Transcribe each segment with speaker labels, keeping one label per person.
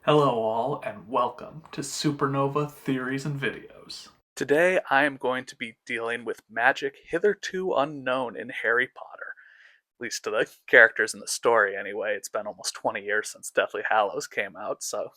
Speaker 1: Hello all and welcome to Supernova Theories and Videos. Today I am going to be dealing with magic hitherto unknown in Harry Potter, at least to the characters in the story anyway. It's been almost 20 years since Deathly Hallows came out, so,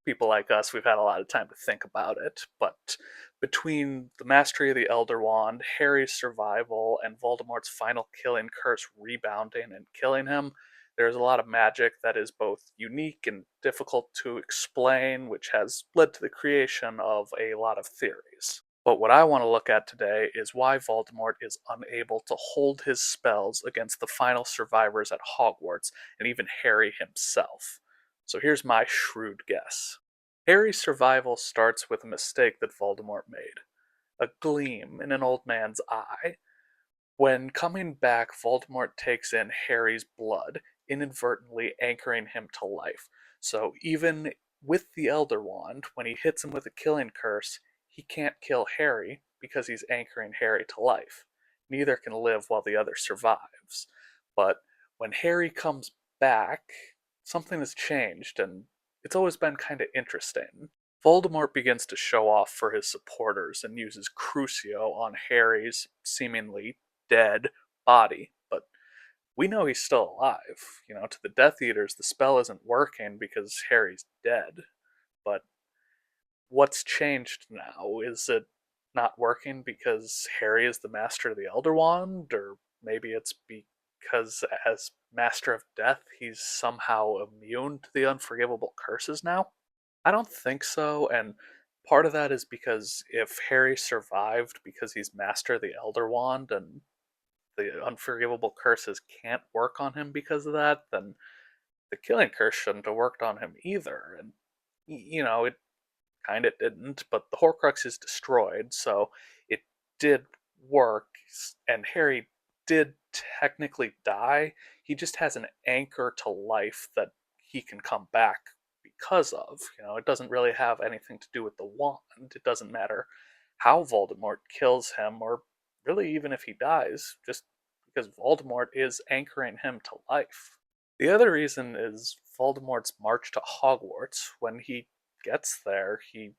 Speaker 1: people like us, we've had a lot of time to think about it. But between the mastery of the Elder Wand, Harry's survival, and Voldemort's final killing curse rebounding and killing him, there's a lot of magic that is both unique and difficult to explain, which has led to the creation of a lot of theories. But what I want to look at today is why Voldemort is unable to hold his spells against the final survivors at Hogwarts, and even Harry himself. So here's my shrewd guess. Harry's survival starts with a mistake that Voldemort made, a gleam in an old man's eye. When coming back, Voldemort takes in Harry's blood, inadvertently anchoring him to life. So even with the Elder Wand, when he hits him with a killing curse, he can't kill Harry because he's anchoring Harry to life. Neither can live while the other survives. But when Harry comes back, something has changed, and it's always been kind of interesting. Voldemort begins to show off for his supporters and uses Crucio on Harry's seemingly dead body, but we know he's still alive. To the Death Eaters, the spell isn't working because Harry's dead. But what's changed now? Is it not working because Harry is the master of the Elder Wand? Or maybe it's because, as Master of Death, he's somehow immune to the unforgivable curses now? I don't think so, and part of that is because if Harry survived because he's Master of the Elder Wand and the unforgivable curses can't work on him because of that, then the killing curse shouldn't have worked on him either. And, it kind of didn't, but the Horcrux is destroyed, so it did work, and Harry did technically die. He just has an anchor to life that he can come back because of. It doesn't really have anything to do with the wand. It doesn't matter how Voldemort kills him, or really even if he dies, just because Voldemort is anchoring him to life. The other reason is Voldemort's march to Hogwarts. When he gets there, he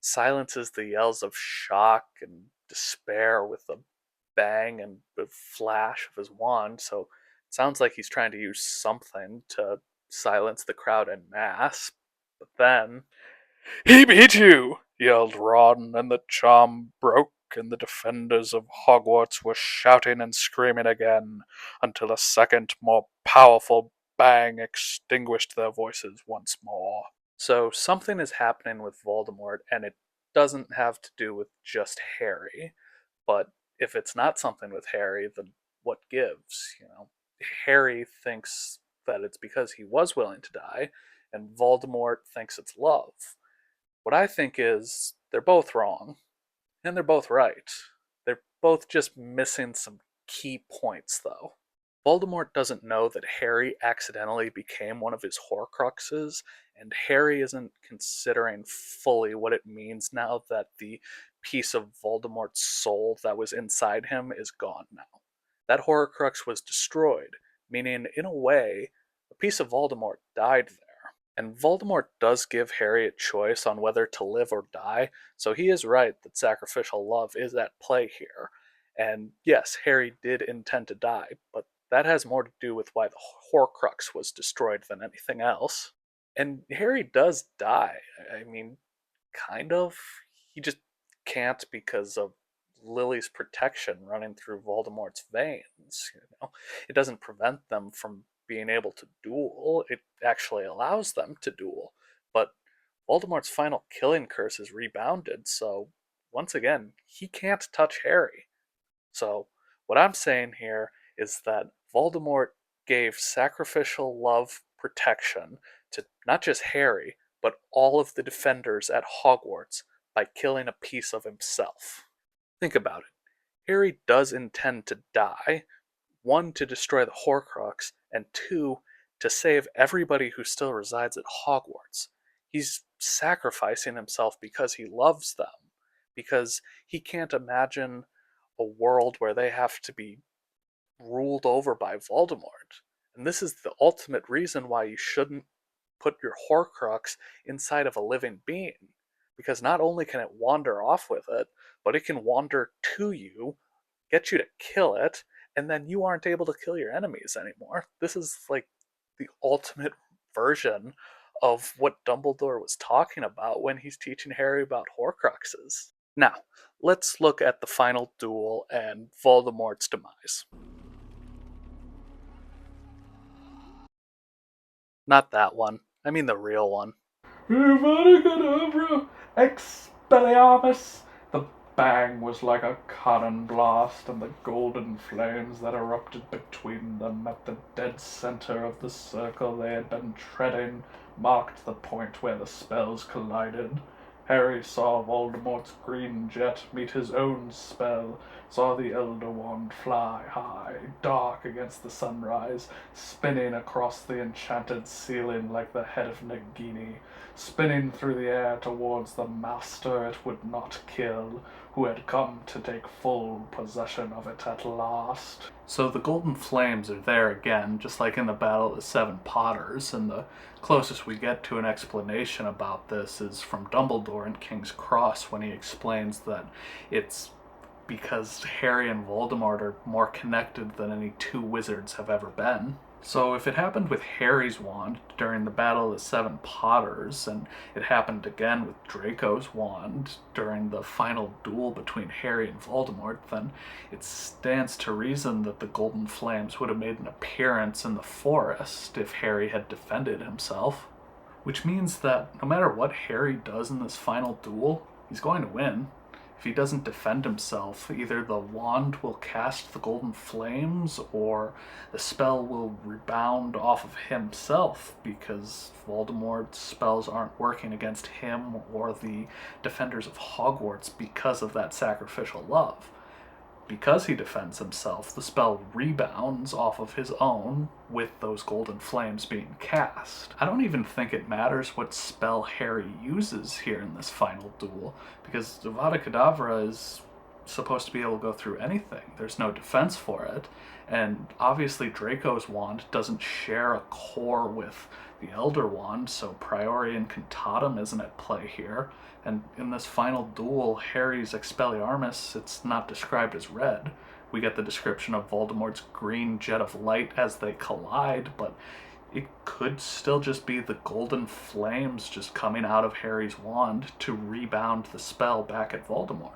Speaker 1: silences the yells of shock and despair with a bang and a flash of his wand, so it sounds like he's trying to use something to silence the crowd en masse. But then, "He beat you!" yelled Ron, and the charm broke, and the defenders of Hogwarts were shouting and screaming again, until a second, more powerful bang extinguished their voices once more. So something is happening with Voldemort, and it doesn't have to do with just Harry. But if it's not something with Harry, then what gives? Harry thinks that it's because he was willing to die, and Voldemort thinks it's love. What I think is they're both wrong, and they're both right. They're both just missing some key points, though. Voldemort doesn't know that Harry accidentally became one of his Horcruxes, and Harry isn't considering fully what it means now that the piece of Voldemort's soul that was inside him is gone now. That Horcrux was destroyed, meaning, in a way, a piece of Voldemort died there. And Voldemort does give Harry a choice on whether to live or die, so he is right that sacrificial love is at play here. And yes, Harry did intend to die, but that has more to do with why the Horcrux was destroyed than anything else. And Harry does die. I mean, kind of. He just can't because of Lily's protection running through Voldemort's veins. It doesn't prevent them from being able to duel. It actually allows them to duel. But Voldemort's final killing curse is rebounded, so once again, he can't touch Harry. So, what I'm saying here is that Voldemort gave sacrificial love protection to not just Harry, but all of the defenders at Hogwarts by killing a piece of himself. Think about it. Harry does intend to die, one, to destroy the Horcrux, and two, to save everybody who still resides at Hogwarts. He's sacrificing himself because he loves them, because he can't imagine a world where they have to be ruled over by Voldemort. And this is the ultimate reason why you shouldn't put your Horcrux inside of a living being. Because not only can it wander off with it, but it can wander to you, get you to kill it, and then you aren't able to kill your enemies anymore. This is like the ultimate version of what Dumbledore was talking about when he's teaching Harry about Horcruxes. Now, let's look at the final duel and Voldemort's demise. Not that one. I mean the real one.
Speaker 2: Rebounded, Expelliarmus! The bang was like a cannon blast, and the golden flames that erupted between them at the dead center of the circle they had been treading marked the point where the spells collided. Harry saw Voldemort's green jet meet his own spell, saw the Elder Wand fly high, dark against the sunrise, spinning across the enchanted ceiling like the head of Nagini, spinning through the air towards the master it would not kill, who had come to take full possession of it at last.
Speaker 1: So the golden flames are there again, just like in the Battle of the Seven Potters, and the closest we get to an explanation about this is from Dumbledore in King's Cross, when he explains that it's because Harry and Voldemort are more connected than any two wizards have ever been. So if it happened with Harry's wand during the Battle of the Seven Potters, and it happened again with Draco's wand during the final duel between Harry and Voldemort, then it stands to reason that the Golden Flames would have made an appearance in the forest if Harry had defended himself. Which means that no matter what Harry does in this final duel, he's going to win. If he doesn't defend himself, either the wand will cast the golden flames or the spell will rebound off of himself, because Voldemort's spells aren't working against him or the defenders of Hogwarts because of that sacrificial love. Because he defends himself, the spell rebounds off of his own with those golden flames being cast. I don't even think it matters what spell Harry uses here in this final duel, because Avada Kedavra is supposed to be able to go through anything. There's no defense for it, and obviously Draco's wand doesn't share a core with the Elder Wand, so Priori Incantatem isn't at play here. And in this final duel, Harry's Expelliarmus, it's not described as red. We get the description of Voldemort's green jet of light as they collide, but it could still just be the golden flames just coming out of Harry's wand to rebound the spell back at Voldemort.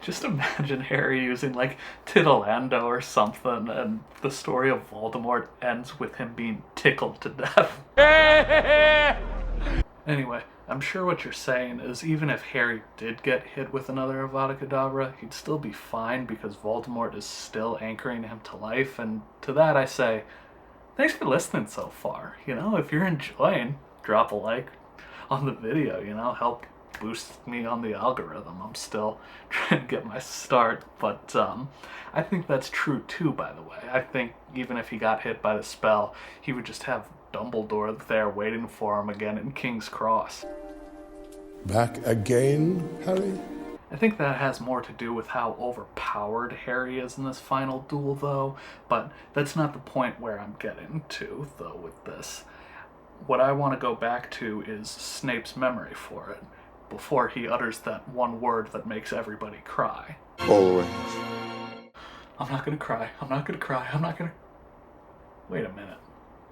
Speaker 1: Just imagine Harry using like Tittlando or something, and the story of Voldemort ends with him being tickled to death. Anyway, I'm sure what you're saying is even if Harry did get hit with another Avada Kedavra, he'd still be fine because Voldemort is still anchoring him to life, and to that I say, thanks for listening so far. If you're enjoying, drop a like on the video, help boost me on the algorithm. I'm still trying to get my start, but I think that's true too, by the way. I think even if he got hit by the spell, he would just have Dumbledore there waiting for him again in King's Cross.
Speaker 3: Back again, Harry?
Speaker 1: I think that has more to do with how overpowered Harry is in this final duel, though, but that's not the point where I'm getting to, though, with this. What I want to go back to is Snape's memory for it, before he utters that one word that makes everybody cry.
Speaker 3: Always.
Speaker 1: I'm not gonna cry, I'm not gonna cry, I'm not gonna... Wait a minute.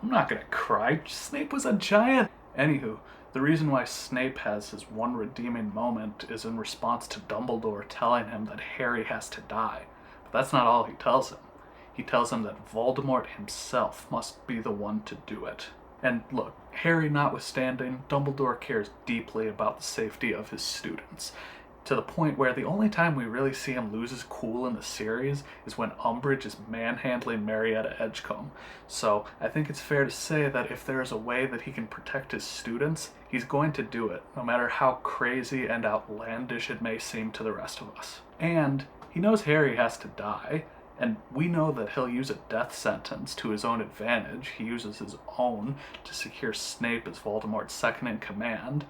Speaker 1: I'm not gonna cry. Snape was a giant. Anywho, the reason why Snape has his one redeeming moment is in response to Dumbledore telling him that Harry has to die. But that's not all he tells him. He tells him that Voldemort himself must be the one to do it. And look, Harry notwithstanding, Dumbledore cares deeply about the safety of his students, to the point where the only time we really see him lose his cool in the series is when Umbridge is manhandling Marietta Edgecombe. So I think it's fair to say that if there is a way that he can protect his students, he's going to do it, no matter how crazy and outlandish it may seem to the rest of us. And he knows Harry has to die, and we know that he'll use a death sentence to his own advantage. He uses his own to secure Snape as Voldemort's second in command.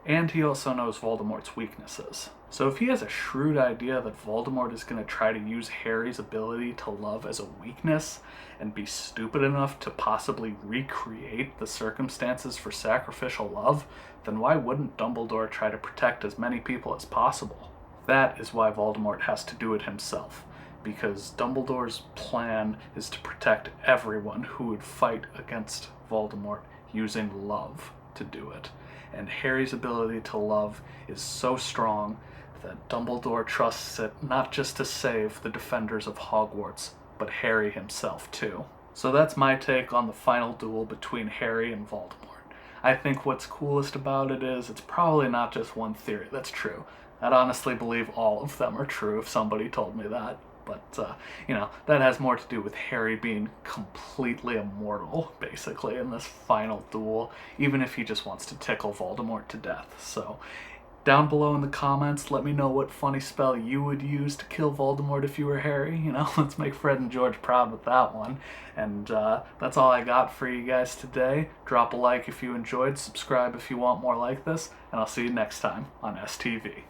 Speaker 1: And he also knows Voldemort's weaknesses. So if he has a shrewd idea that Voldemort is going to try to use Harry's ability to love as a weakness and be stupid enough to possibly recreate the circumstances for sacrificial love, then why wouldn't Dumbledore try to protect as many people as possible? That is why Voldemort has to do it himself, because Dumbledore's plan is to protect everyone who would fight against Voldemort using love to do it. And Harry's ability to love is so strong that Dumbledore trusts it not just to save the defenders of Hogwarts, but Harry himself too. So that's my take on the final duel between Harry and Voldemort. I think what's coolest about it is it's probably not just one theory that's true. I'd honestly believe all of them are true if somebody told me that. But, that has more to do with Harry being completely immortal, basically, in this final duel, even if he just wants to tickle Voldemort to death. So, down below in the comments, let me know what funny spell you would use to kill Voldemort if you were Harry. Let's make Fred and George proud with that one. And that's all I got for you guys today. Drop a like if you enjoyed, subscribe if you want more like this, and I'll see you next time on STV.